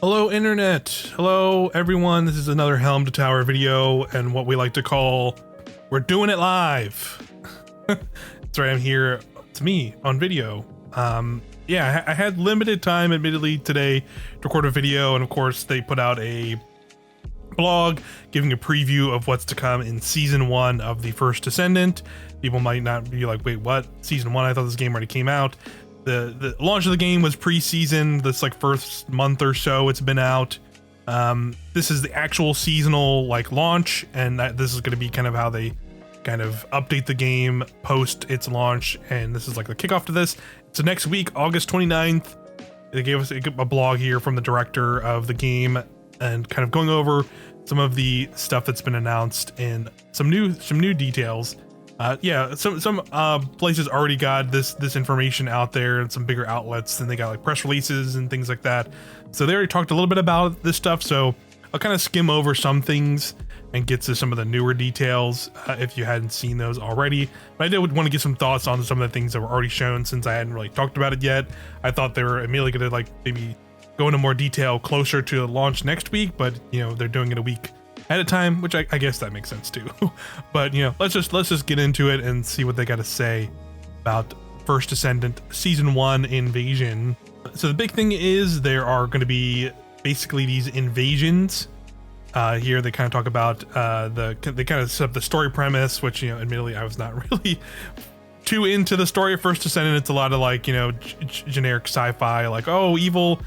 Hello internet, hello everyone, this is another Helm to Tower video and what we like to call, we're doing it live. That's right, I'm here, it's me on video. Yeah, I had limited time admittedly today to record a video, and of course they put out a blog giving a preview of what's to come in season 1 of the first Descendant. People might not be like, wait, what? Season 1? I thought this game already came out. The launch of the game was pre-season. This like first month or so it's been out. This is the actual seasonal like launch, and this is going to be kind of how they kind of update the game post its launch, and this is like the kickoff to this. So next week, August 29th, they gave us a blog here from the director of the game and kind of going over some of the stuff that's been announced and some new details. Yeah, some places already got this information out there, and some bigger outlets, and they got like press releases and things like that. So they already talked a little bit about this stuff, so I'll kind of skim over some things and get to some of the newer details if you hadn't seen those already. But I did want to get some thoughts on some of the things that were already shown, since I hadn't really talked about it yet. I thought they were immediately going to like maybe go into more detail closer to the launch next week, but you know, they're doing it a week at a time, which I guess that makes sense too. But you know, let's just get into it and see what they got to say about First Descendant Season 1 Invasion. So the big thing is there are going to be basically these invasions. Here they kind of talk about they kind of set up the story premise, which, you know, admittedly I was not really too into the story of First Descendant. It's a lot of like, you know, generic sci-fi, like, oh, evil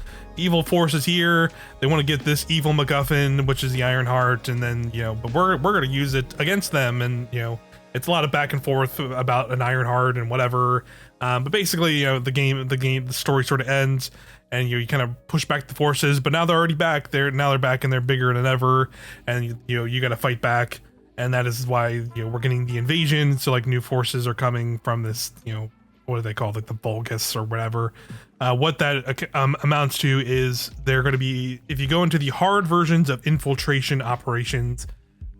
forces here, they want to get this evil MacGuffin, which is the Iron Heart, and then, you know, but we're going to use it against them, and you know, it's a lot of back and forth about an Iron Heart and whatever. But basically, you know, the story sort of ends, and you kind of push back the forces, but now they're already back. They're back, and they're bigger than ever, and you know, you got to fight back, and that is why, you know, we're getting the invasion. So like new forces are coming from this, you know, what do they call it, like the Vulgus or whatever. What that amounts to is they're going to be, if you go into the hard versions of infiltration operations,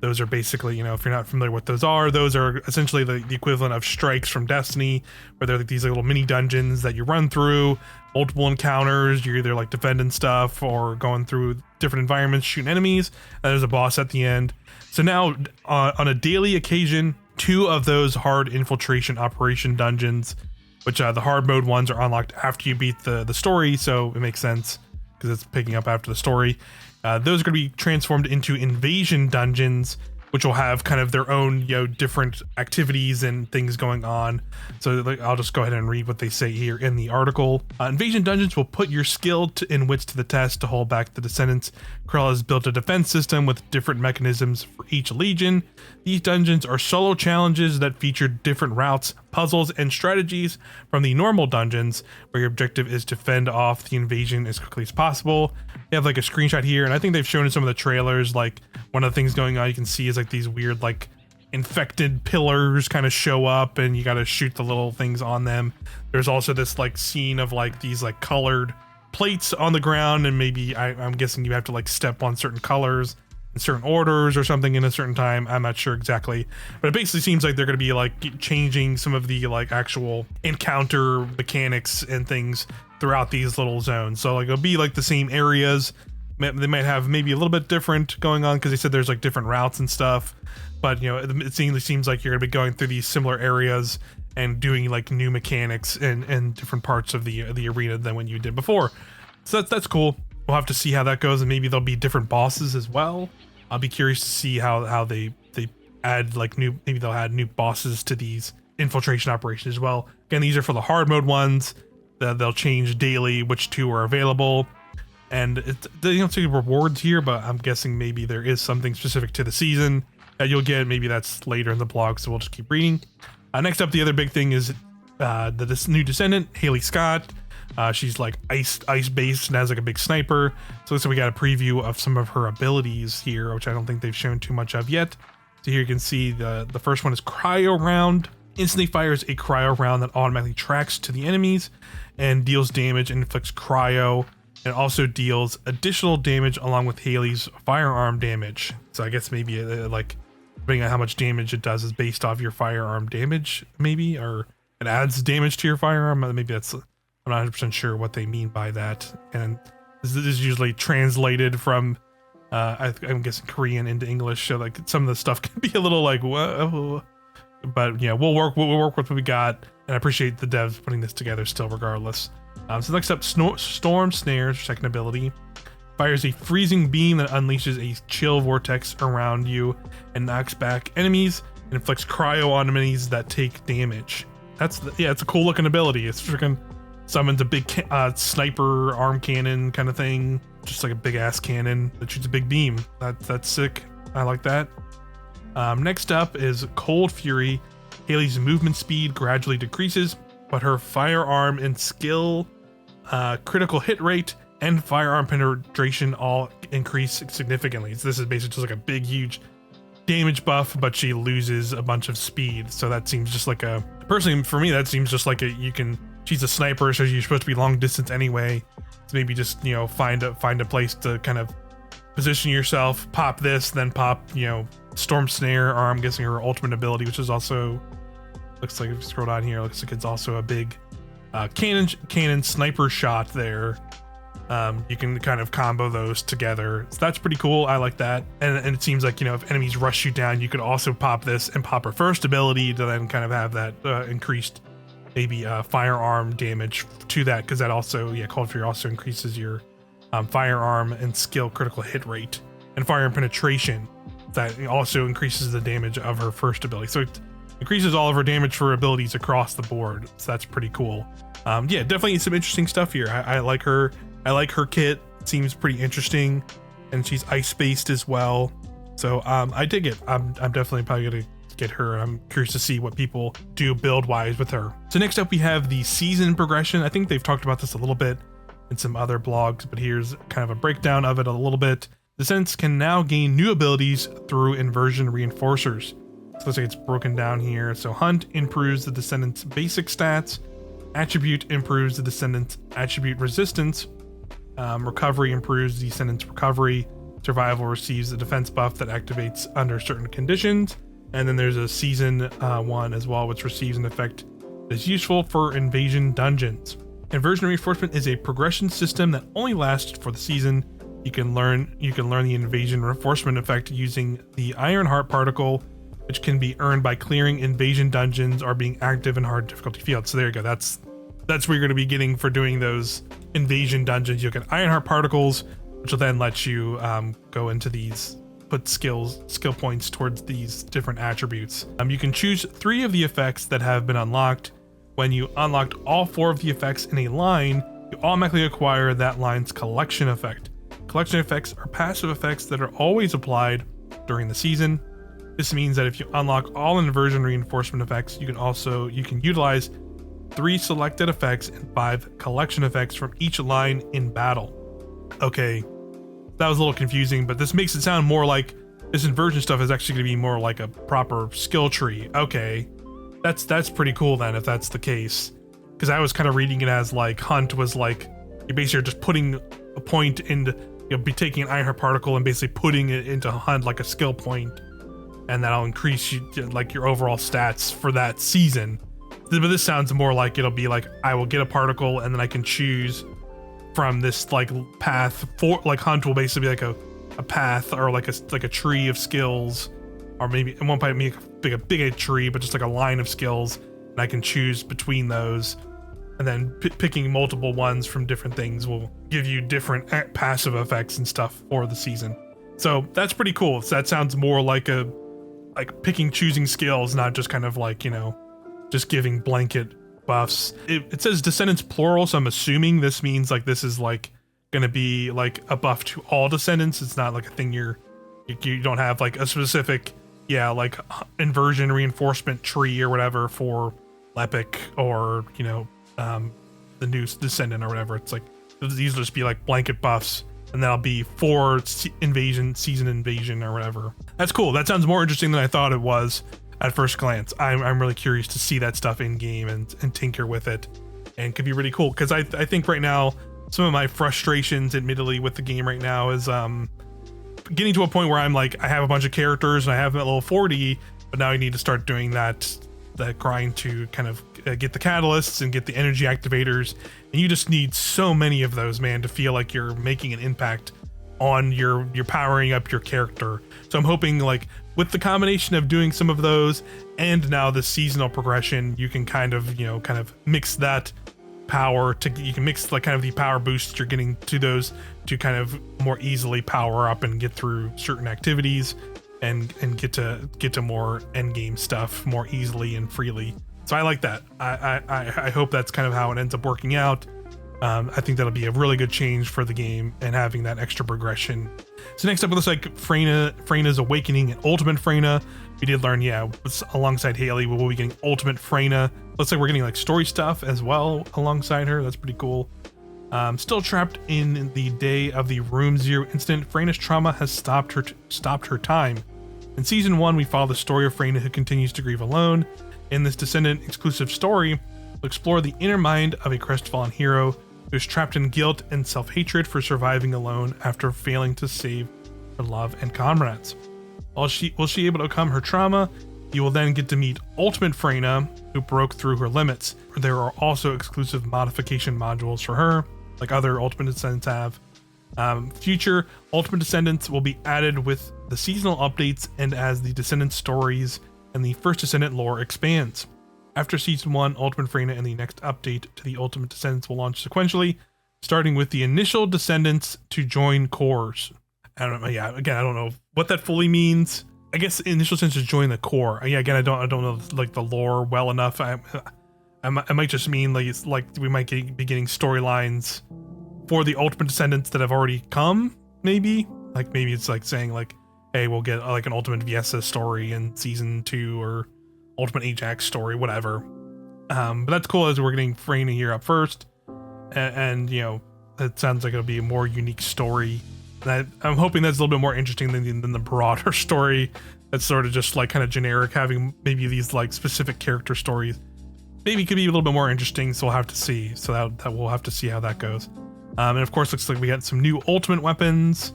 those are basically, you know, if you're not familiar with those are essentially the equivalent of strikes from Destiny, where they're like these little mini dungeons that you run through, multiple encounters, you're either like defending stuff or going through different environments, shooting enemies, and there's a boss at the end. So now on a daily occasion, 2 of those hard infiltration operation dungeons, which the hard mode ones are unlocked after you beat the story, so it makes sense because it's picking up after the story. Those are going to be transformed into invasion dungeons, which will have kind of their own, you know, different activities and things going on. So like, I'll just go ahead and read what they say here in the article. Invasion dungeons will put your skill in wits to the test to hold back the Descendants. Krell has built a defense system with different mechanisms for each legion. These dungeons are solo challenges that feature different routes, puzzles, and strategies from the normal dungeons, where your objective is to fend off the invasion as quickly as possible. They have like a screenshot here, and I think they've shown in some of the trailers, like one of the things going on you can see is like these weird like infected pillars kind of show up, and you got to shoot the little things on them. There's also this like scene of like these like colored plates on the ground, and maybe I'm guessing you have to like step on certain colors in certain orders or something in a certain time. I'm not sure exactly, but it basically seems like they're going to be like changing some of the like actual encounter mechanics and things throughout these little zones. So like it'll be like the same areas. They might have maybe a little bit different going on, because they said there's like different routes and stuff, but you know, it seems like you're gonna be going through these similar areas and doing like new mechanics and different parts of the arena than when you did before. So that's cool. We'll have to see how that goes, and maybe there'll be different bosses as well. I'll be curious to see how they add like maybe they'll add new bosses to these infiltration operations as well. Again, these are for the hard mode ones. They'll change daily which 2 are available, and they don't say rewards here, but I'm guessing maybe there is something specific to the season that you'll get. Maybe that's later in the blog, so we'll just keep reading. Next up, the other big thing is this new Descendant, Haley Scott. She's like ice based and has like a big sniper. So we got a preview of some of her abilities here, which I don't think they've shown too much of yet. So here you can see the first one is Cryo Round. Instantly fires a cryo round that automatically tracks to the enemies and deals damage and inflicts cryo, and also deals additional damage along with Haley's firearm damage. So I guess maybe like depending on how much damage it does is based off your firearm damage, maybe, or it adds damage to your firearm. Maybe that's, I'm not 100% sure what they mean by that. And This is usually translated from I'm guessing Korean into English, so like some of the stuff can be a little like whoa. But yeah, we'll work with what we got, and I appreciate the devs putting this together still regardless. So next up, Storm Snare's second ability fires a freezing beam that unleashes a chill vortex around you and knocks back enemies and inflicts cryo on enemies that take damage. It's a cool looking ability. It's freaking summons a big sniper arm cannon kind of thing, just like a big ass cannon that shoots a big beam. That's sick. I like that. Next up is Cold Fury. Haley's movement speed gradually decreases, but her firearm and skill, critical hit rate, and firearm penetration all increase significantly. So this is basically just like a big, huge damage buff, but she loses a bunch of speed. So that seems just like personally for me, that seems just like she's a sniper, so you're supposed to be long distance anyway. So maybe just, find a place to kind of position yourself, pop this, then pop, Storm Snare, or I'm guessing her ultimate ability, which is also, looks like if you scroll down here, looks like it's also a big cannon sniper shot there. You can kind of combo those together. So that's pretty cool. I like that. And it seems like, if enemies rush you down, you could also pop this and pop her first ability to then kind of have that increased maybe firearm damage to that, because that also, Cold Fury also increases your firearm and skill critical hit rate and firearm penetration. That also increases the damage of her first ability. So it increases all of her damage for abilities across the board. So that's pretty cool. Definitely some interesting stuff here. I like her. I like her kit. It seems pretty interesting, and she's ice based as well. So I dig it. I'm definitely probably gonna get her. I'm curious to see what people do build wise with her. So next up we have the season progression. I think they've talked about this a little bit in some other blogs, but here's kind of a breakdown of it a little bit. Descendants can now gain new abilities through inversion reinforcers. So looks like it's broken down here. So Hunt improves the Descendant's basic stats. Attribute improves the Descendant's attribute resistance. Recovery improves the Descendant's recovery. Survival receives the defense buff that activates under certain conditions. And then there's a season one as well, which receives an effect that is useful for invasion dungeons. Inversion reinforcement is a progression system that only lasts for the season. You can learn the invasion reinforcement effect using the Iron Heart particle, which can be earned by clearing invasion dungeons or being active in hard difficulty fields. So there you go. That's what you're going to be getting for doing those invasion dungeons. You'll get Iron Heart particles, which will then let you go into these, put skill points towards these different attributes. You can choose 3 of the effects that have been unlocked. When you unlocked all 4 of the effects in a line, you automatically acquire that line's collection effect. Collection effects are passive effects that are always applied during the season. This means that if you unlock all inversion reinforcement effects, you can utilize 3 selected effects and 5 collection effects from each line in battle. Okay, that was a little confusing, but this makes it sound more like this inversion stuff is actually going to be more like a proper skill tree. Okay, that's pretty cool then, if that's the case, because I was kind of reading it as like Hunt was like you basically are just putting a point into, be taking an Iron Heart particle and basically putting it into Hunt like a skill point, and that'll increase like your overall stats for that season. But this sounds more like it'll be like I will get a particle and then I can choose from this like path for, like Hunt will basically be like a path or like a tree of skills, or maybe it won't make a big tree, but just like a line of skills, and I can choose between those, and then picking multiple ones from different things will give you different passive effects and stuff for the season. So that's pretty cool. So that sounds more like choosing skills, not just kind of like, just giving blanket buffs. It says Descendants plural, so I'm assuming this means like this is like going to be like a buff to all Descendants. It's not like a thing you don't have like a specific like inversion reinforcement tree or whatever for Lepic or the new Descendant or whatever. It's like these will just be like blanket buffs, and that'll be for season invasion or whatever. That's cool. That sounds more interesting than I thought it was at first glance. I'm really curious to see that stuff in game and tinker with it, and could be really cool, because I think right now some of my frustrations admittedly with the game right now is getting to a point where I'm like, I have a bunch of characters and I have them at level 40, but now I need to start doing that the grind to kind of get the catalysts and get the energy activators, and you just need so many of those, man, to feel like you're making an impact on your powering up your character. So I'm hoping, like, with the combination of doing some of those and now the seasonal progression, you can kind of mix that power to, you can mix like kind of the power boosts you're getting to those to kind of more easily power up and get through certain activities and get to more end game stuff more easily and freely. So I like that. I hope that's kind of how it ends up working out. I think that'll be a really good change for the game and having that extra progression. So next up, it looks like Freyna's Awakening and Ultimate Freyna. We did learn, alongside Haley, we will be getting Ultimate Freyna. Looks like we're getting like story stuff as well alongside her. That's pretty cool. Still trapped in the day of the Room Zero incident, Freyna's trauma has stopped her time. In season 1, we follow the story of Freyna, who continues to grieve alone. In this Descendant exclusive story, we'll explore the inner mind of a crestfallen hero who's trapped in guilt and self-hatred for surviving alone after failing to save her love and comrades. Will she able to overcome her trauma? You will then get to meet Ultimate Freyna, who broke through her limits. There are also exclusive modification modules for her, like other Ultimate Descendants have. Future Ultimate Descendants will be added with the seasonal updates and as the Descendant stories and the first Descendant lore expands. After Season 1, Ultimate Freyna and the next update to the Ultimate Descendants will launch sequentially, starting with the initial Descendants to join cores. I don't know, again, I don't know what that fully means. I guess initial Descendants to join the core. Again, I don't know like the lore well enough. I might just mean like it's like we might be getting storylines for the Ultimate Descendants that have already come, maybe? Like maybe it's like saying like, hey, we'll get like an Ultimate Viesa story in Season 2 or Ultimate Ajax story, whatever. But that's cool as we're getting Freyna here up first. And it sounds like it'll be a more unique story. And I'm hoping that's a little bit more interesting than the broader story that's sort of just like kind of generic, having maybe these like specific character stories. Maybe it could be a little bit more interesting, so we'll have to see. So that we'll have to see how that goes. And of course, looks like we got some new ultimate weapons.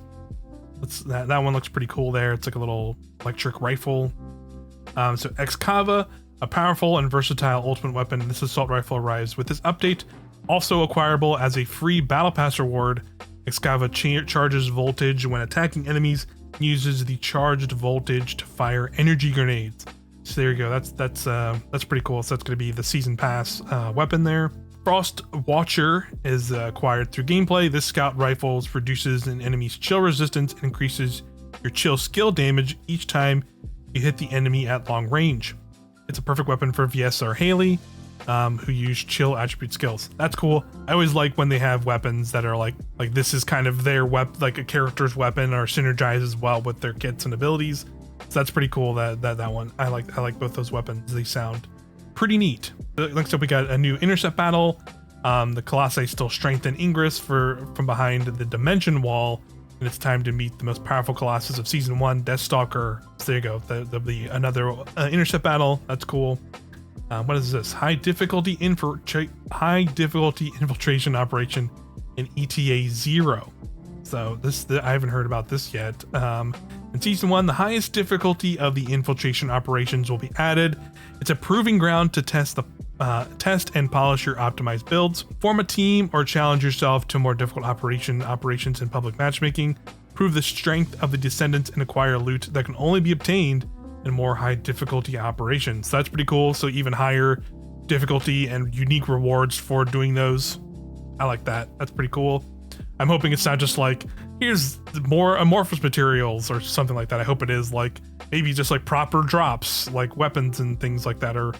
That one looks pretty cool there. It's like a little electric rifle. So Excava, a powerful and versatile ultimate weapon. This assault rifle arrives with this update. Also acquirable as a free battle pass reward. Excava charges voltage when attacking enemies and uses the charged voltage to fire energy grenades. So there you go. That's pretty cool. So that's going to be the season pass weapon there. Frost Watcher is acquired through gameplay. This scout rifle reduces an enemy's chill resistance and increases your chill skill damage each time you hit the enemy at long range. It's a perfect weapon for Viesa or Haley, who use chill attribute skills. That's cool. I always like when they have weapons that are like this is kind of their like a character's weapon or synergizes well with their kits and abilities. So that's pretty cool. That one. I like both those weapons. They sound pretty neat. Next up, we got a new intercept battle. The Colossi still strengthen Ingress from behind the dimension wall, and it's time to meet the most powerful Colossus of Season 1, Deathstalker. So there you go. There'll be another intercept battle. That's cool. What is this? High difficulty infiltration operation in ETA 0. So I haven't heard about this yet. In Season 1, the highest difficulty of the infiltration operations will be added. It's a proving ground to test and polish your optimized builds. Form a team or challenge yourself to more difficult operations in public matchmaking. Prove the strength of the Descendants and acquire loot that can only be obtained in more high difficulty operations. So that's pretty cool. So even higher difficulty and unique rewards for doing those. I like that. That's pretty cool. I'm hoping it's not just like, here's more amorphous materials or something like that. I hope it is like maybe just like proper drops, like weapons and things like that, or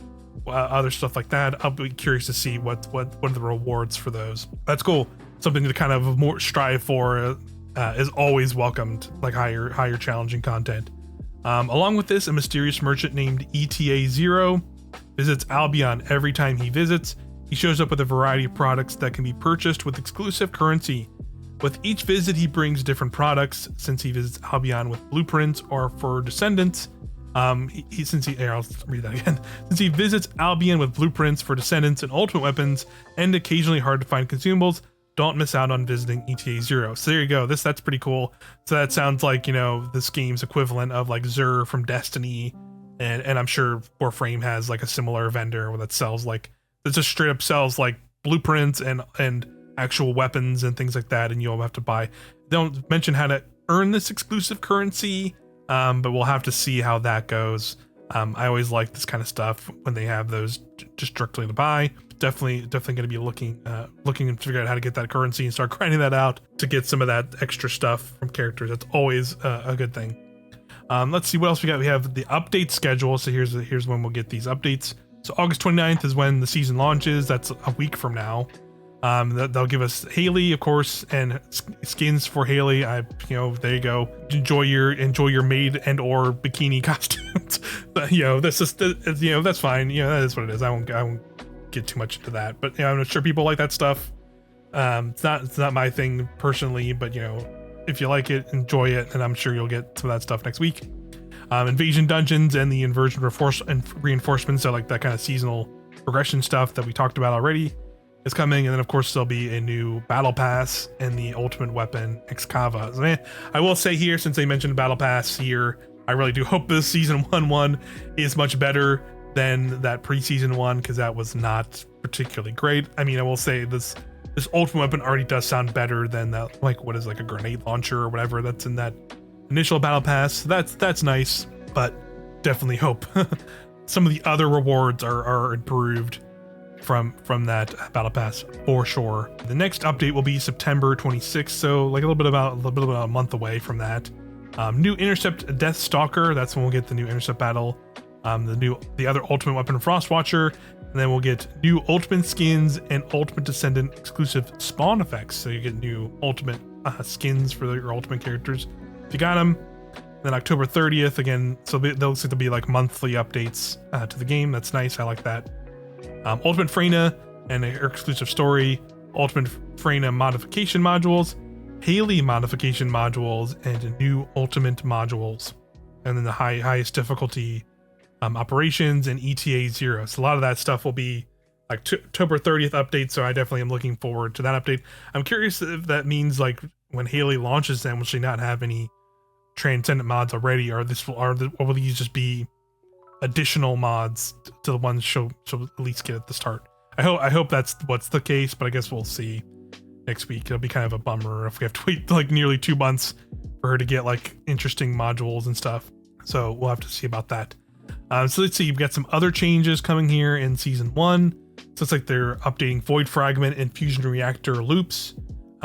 other stuff like that. I'll be curious to see what are the rewards for those. That's cool. Something to kind of more strive for is always welcomed, like higher challenging content. Along with this, a mysterious merchant named ETA 0 visits Albion. Every time he visits, he shows up with a variety of products that can be purchased with exclusive currency. With each visit, he brings different products. Since he visits Albion with blueprints or for Descendants, I'll read that again. Since he visits Albion with blueprints for Descendants and ultimate weapons and occasionally hard to find consumables, don't miss out on visiting ETA 0. So there you go. That's pretty cool. So that sounds like, this game's equivalent of like Xur from Destiny and I'm sure Warframe has like a similar vendor that sells like that just straight up sells like blueprints and actual weapons and things like that, and you'll have to buy. Don't mention how to earn this exclusive currency, but we'll have to see how that goes. I always like this kind of stuff when they have those just strictly to buy. Definitely going to be looking to figure out how to get that currency and start grinding that out to get some of that extra stuff from characters. That's always a good thing. Let's see what else we got. We have the update schedule. So here's when we'll get these updates. So August 29th is when the season launches. That's a week from now. They'll give us Haley, of course, and skins for Haley. There you go. Enjoy your maid and or bikini costumes. But, this is that's fine. That is what it is. I won't get too much into that. But I'm sure people like that stuff. It's not my thing personally, but if you like it, enjoy it, and I'm sure you'll get some of that stuff next week. Invasion dungeons and the inversion reinforcements, so like that kind of seasonal progression stuff that we talked about already, is coming. And then of course there'll be a new battle pass and the ultimate weapon Excava. I will say here, since they mentioned battle pass here, I really do hope this season 1 is much better than that preseason one, because that was not particularly great. I will say this ultimate weapon already does sound better than that, like what is like a grenade launcher or whatever that's in that initial battle pass. So that's nice, but definitely hope some of the other rewards are improved from that battle pass for sure. The next update will be September 26th, so like a little bit about a month away from that. New Intercept Death Stalker, that's when we'll get the new Intercept battle. The other ultimate weapon Frostwatcher, and then we'll get new ultimate skins and ultimate Descendant exclusive spawn effects. So you get new ultimate skins for your ultimate characters if you got them. Then October 30th again, so those will be like monthly updates to the game. That's nice. I like that. Ultimate Freyna and her exclusive story, Ultimate Freyna modification modules, Haley modification modules, and new ultimate modules, and then the highest difficulty operations and ETA 0. So a lot of that stuff will be like October 30th update. So I definitely am looking forward to that update. I'm curious if that means like when Haley launches them, will she not have any Transcendent mods already, or will these just be additional mods to the ones she'll at least get at the start? I hope that's what's the case, but I guess we'll see next week. It'll be kind of a bummer if we have to wait like nearly 2 months for her to get like interesting modules and stuff. So we'll have to see about that. So let's see, you've got some other changes coming here in season 1. So it's like they're updating Void Fragment and Fusion Reactor loops.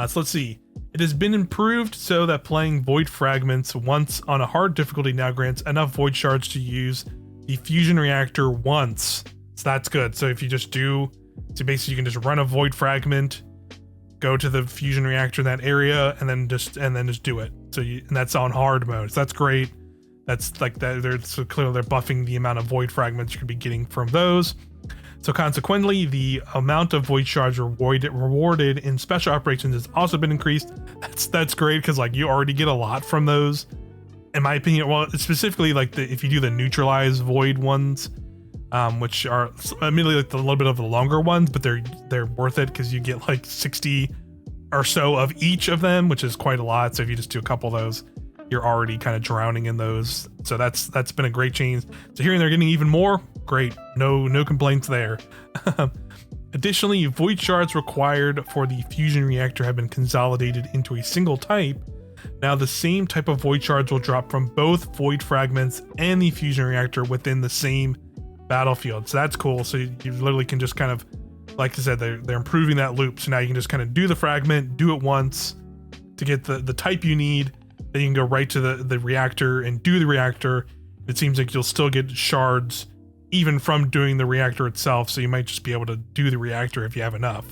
So let's see. It has been improved so that playing Void Fragments once on a hard difficulty now grants enough Void Shards to use the Fusion Reactor once. So that's good. So if you just basically you can just run a Void Fragment, go to the Fusion Reactor in that area, and then just do it. And that's on hard mode. So that's great. That's like that. So clearly they're buffing the amount of Void Fragments you could be getting from those. So consequently, the amount of Void Shards rewarded in special operations has also been increased. That's great, because like you already get a lot from those, in my opinion. Well, specifically like if you do the neutralize Void ones, which are admittedly like a little bit of the longer ones, but they're worth it because you get like 60 or so of each of them, which is quite a lot. So if you just do a couple of those, you're already kind of drowning in those. So that's been a great change. So hearing they're getting even more, great. No complaints there. Additionally, Void Shards required for the Fusion Reactor have been consolidated into a single type. Now the same type of Void Shards will drop from both Void Fragments and the Fusion Reactor within the same battlefield. So that's cool. So you literally can just kind of, like I said, they're improving that loop. So now you can just kind of do the fragment, do it once to get the type you need. Then you can go right to the reactor and do the reactor. It seems like you'll still get shards even from doing the reactor itself. So you might just be able to do the reactor if you have enough.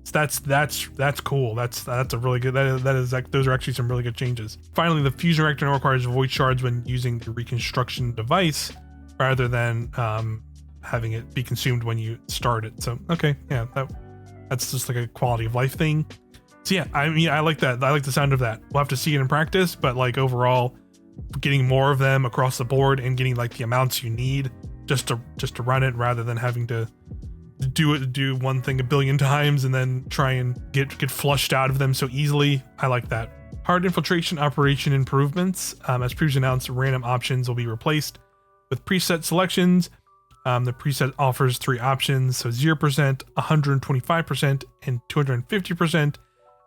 So that's cool. That's a really good, that is like, those are actually some really good changes. Finally, the Fusion Reactor now requires Void Shards when using the reconstruction device rather than having it be consumed when you start it. So, okay, yeah, that's just like a quality of life thing. So yeah, I like that. I like the sound of that. We'll have to see it in practice, but like overall, getting more of them across the board and getting like the amounts you need just to run it, rather than having to do one thing a billion times and then try and get flushed out of them so easily. I like that. Hard infiltration operation improvements. As previously announced, random options will be replaced with preset selections. The preset offers 3 options, so 0%, 125%, and 250%.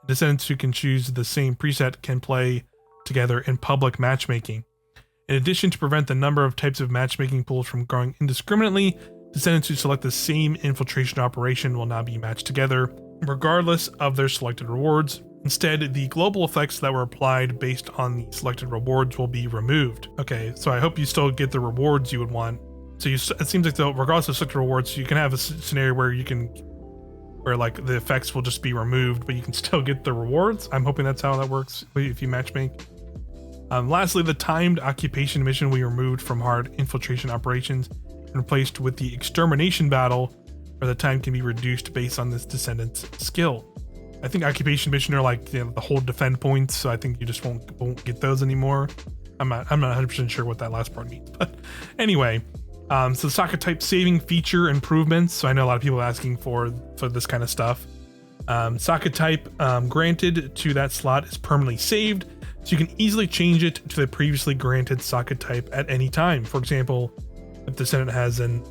Descendants who can choose the same preset can play together in public matchmaking. In addition, to prevent the number of types of matchmaking pools from growing indiscriminately, descendants who select the same infiltration operation will now be matched together, regardless of their selected rewards. Instead, the global effects that were applied based on the selected rewards will be removed. Okay, so I hope you still get the rewards you would want. So it seems like, though, regardless of selected rewards, you can have a scenario where like the effects will just be removed, but you can still get the rewards. I'm hoping that's how that works if you matchmake. Lastly, the timed occupation mission will be removed from hard infiltration operations and replaced with the extermination battle, where the time can be reduced based on this descendant's skill. I think occupation mission are like, you know, the whole defend points, so I think you just won't get those anymore. I'm not 100% sure what that last part means, but anyway. So the socket type saving feature improvements. So I know a lot of people are asking for this kind of stuff. Socket type granted to that slot is permanently saved, so you can easily change it to the previously granted socket type at any time. For example, if Descendant has an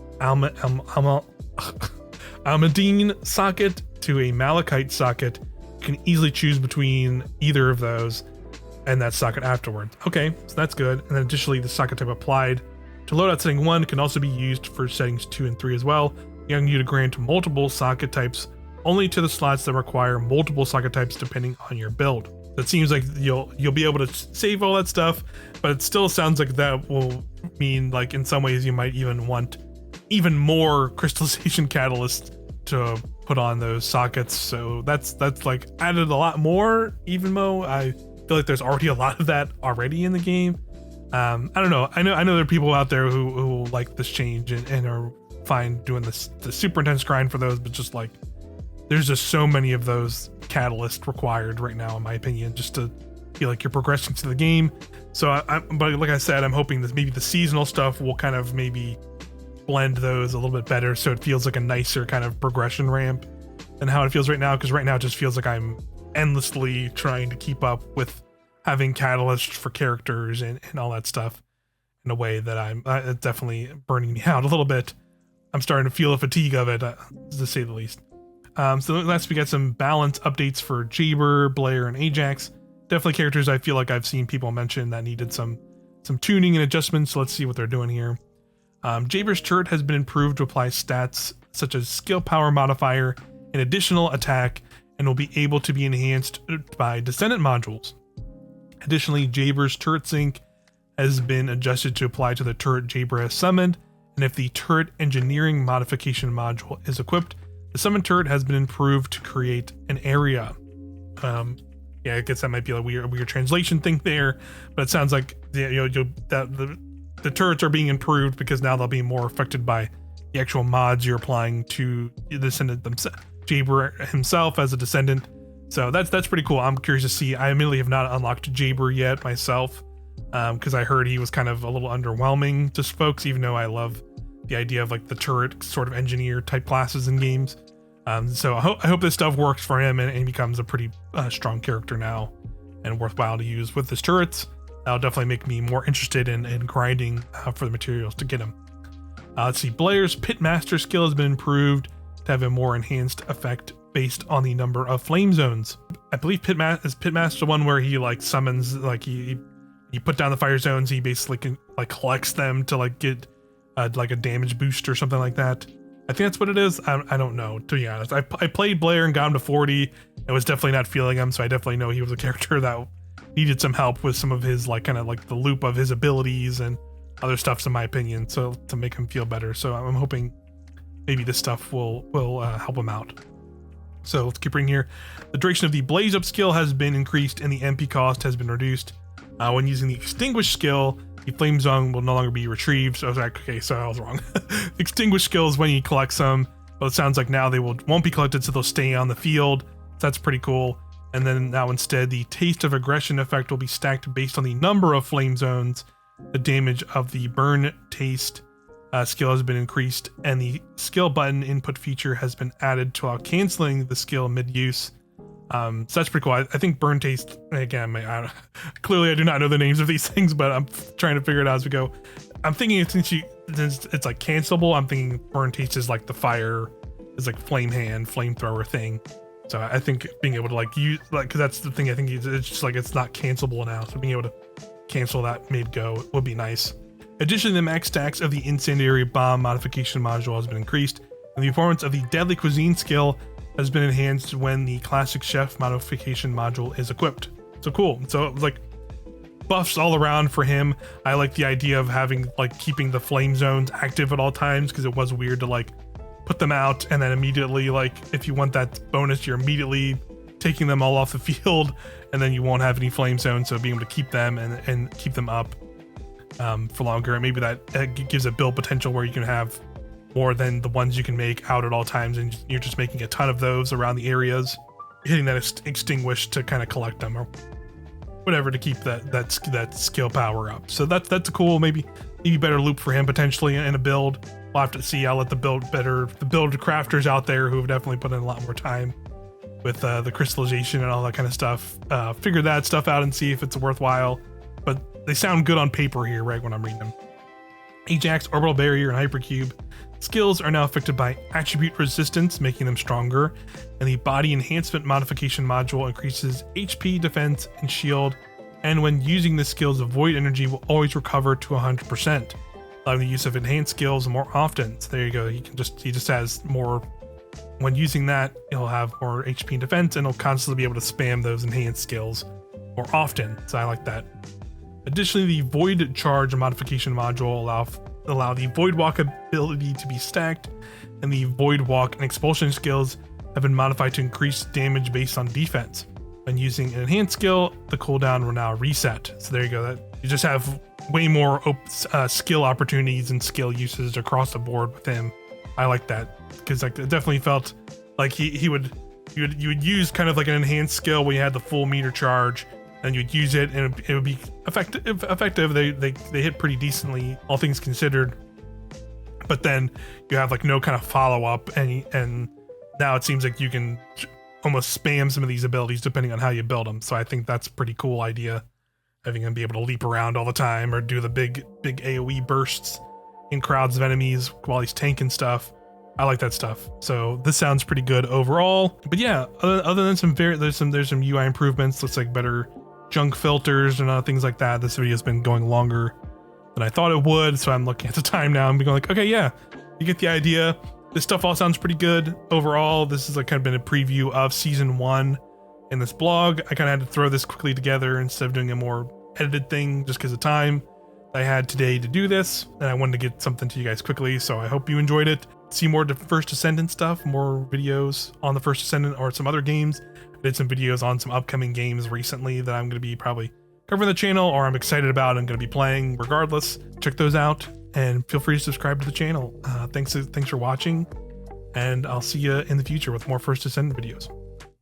Almadine socket to a Malachite socket, you can easily choose between either of those and that socket afterwards. Okay, so that's good. And then additionally, the socket type applied to loadout setting 1 can also be used for settings 2 and 3 as well, allowing you to grant multiple socket types only to the slots that require multiple socket types depending on your build. So it seems like you'll be able to save all that stuff, but it still sounds like that will mean, like, in some ways you might even want even more crystallization catalysts to put on those sockets. So that's like added a lot more, even though I feel like there's already a lot of that already in the game. I don't know. I know there are people out there who like this change and are fine doing the super intense grind for those, but just like there's just so many of those catalysts required right now, in my opinion, just to feel like you're progressing to the game. So, but like I said, I'm hoping that maybe the seasonal stuff will kind of maybe blend those a little bit better, so it feels like a nicer kind of progression ramp than how it feels right now. Because right now it just feels like I'm endlessly trying to keep up with having catalysts for characters and all that stuff in a way that it's definitely burning me out a little bit. I'm starting to feel a fatigue of it, to say the least. So last we got some balance updates for Jaber, Blair, and Ajax. Definitely characters I feel like I've seen people mention that needed some tuning and adjustments, so let's see what they're doing here. Jaber's turret has been improved to apply stats such as skill power modifier and additional attack, and will be able to be enhanced by Descendant modules. Additionally, Jaber's turret sync has been adjusted to apply to the turret Jaber has summoned, and if the turret engineering modification module is equipped, the summoned turret has been improved to create an area. Yeah, I guess that might be a weird translation thing there, but it sounds like the turrets are being improved because now they'll be more affected by the actual mods you're applying to the Descendant themselves, Jaber himself as a Descendant. So that's pretty cool. I'm curious to see. I admittedly have not unlocked Jaber yet myself, because I heard he was kind of a little underwhelming to folks, even though I love the idea of like the turret sort of engineer type classes in games. So I hope this stuff works for him and becomes a pretty strong character now and worthwhile to use with his turrets. That'll definitely make me more interested in grinding for the materials to get him. Let's see, Blair's Pitmaster skill has been improved to have a more enhanced effect based on the number of flame zones. I believe Pitmaster the one where he like summons, like he put down the fire zones, he basically can like collects them to like get like a damage boost or something like that. I think that's what it is. I don't know, to be honest. I played Blair and got him to 40 and was definitely not feeling him, so I definitely know he was a character that needed some help with some of his like kind of like the loop of his abilities and other stuffs, in my opinion, so to make him feel better. So I'm hoping maybe this stuff will help him out. So let's keep reading here. The duration of the Blaze Up skill has been increased and the MP cost has been reduced. When using the Extinguish skill, the flame zone will no longer be retrieved. So I was like, okay, so I was wrong. The Extinguish skill is when you collect some, but it sounds like now they won't be collected, so they'll stay on the field. So that's pretty cool. And then now instead, the Taste of Aggression effect will be stacked based on the number of flame zones. The damage of the Burn Taste skill has been increased, and the skill button input feature has been added to allow canceling the skill mid-use. So that's pretty cool. I think Burn Taste, again, clearly I do not know the names of these things, but I'm trying to figure it out as we go. I'm thinking since it's like cancelable, I'm thinking burn taste is like the fire, is like flame hand, flamethrower thing. So I think being able to like use, like, cause that's the thing, I think it's just like, it's not cancelable now. So being able to cancel that mid-go would be nice. Additionally, the max stacks of the incendiary bomb modification module has been increased, and the performance of the deadly cuisine skill has been enhanced when the classic chef modification module is equipped. So cool. So it was like buffs all around for him. I like the idea of having like keeping the flame zones active at all times, because it was weird to like put them out and then immediately, like, if you want that bonus, you're immediately taking them all off the field, and then you won't have any flame zones. So being able to keep them and keep them up for longer, and maybe that gives a build potential where you can have more than the ones you can make out at all times, and you're just making a ton of those around the areas, hitting that extinguish to kind of collect them or whatever to keep that skill power up. So that's a cool, maybe better loop for him potentially in a build. We'll have to see. I'll let the build crafters out there who have definitely put in a lot more time with the crystallization and all that kind of stuff, figure that stuff out and see if it's worthwhile. But they sound good on paper here, right, when I'm reading them. Ajax, Orbital Barrier, and Hypercube skills are now affected by attribute resistance, making them stronger, and the body enhancement modification module increases HP, defense, and shield, and when using the skills, void energy will always recover to 100%, allowing the use of enhanced skills more often. So there you go. He just has more. When using that, he'll have more HP and defense, and he'll constantly be able to spam those enhanced skills more often. So I like that. Additionally, the Void Charge modification module allow the Void Walk ability to be stacked, and the Void Walk and Expulsion skills have been modified to increase damage based on defense. When using an enhanced skill, the cooldown will now reset. So there you go. You just have way more skill opportunities and skill uses across the board with him. I like that, because like it definitely felt like you would use kind of like an enhanced skill where you had the full meter charge, and you'd use it and it would be effective. They hit pretty decently, all things considered. But then you have like no kind of follow up, and now it seems like you can almost spam some of these abilities depending on how you build them. So I think that's a pretty cool idea, having him be able to leap around all the time or do the big AoE bursts in crowds of enemies while he's tanking stuff. I like that stuff. So this sounds pretty good overall. But yeah, other than there's some UI improvements. Looks like better junk filters and other things like that. This video's been going longer than I thought it would, so I'm looking at the time now and being like, okay, yeah, you get the idea. This stuff all sounds pretty good overall. This is like kind of been a preview of season 1 in this blog. I kind of had to throw this quickly together instead of doing a more edited thing just because of time I had today to do this, and I wanted to get something to you guys quickly. So I hope you enjoyed it. See more First Descendant stuff, more videos on the First Descendant or some other games. I did some videos on some upcoming games recently that I'm going to be probably covering the channel, or I'm excited about and going to be playing regardless. Check those out, and feel free to subscribe to the channel. Thanks for watching, and I'll see you in the future with more First Descendant videos.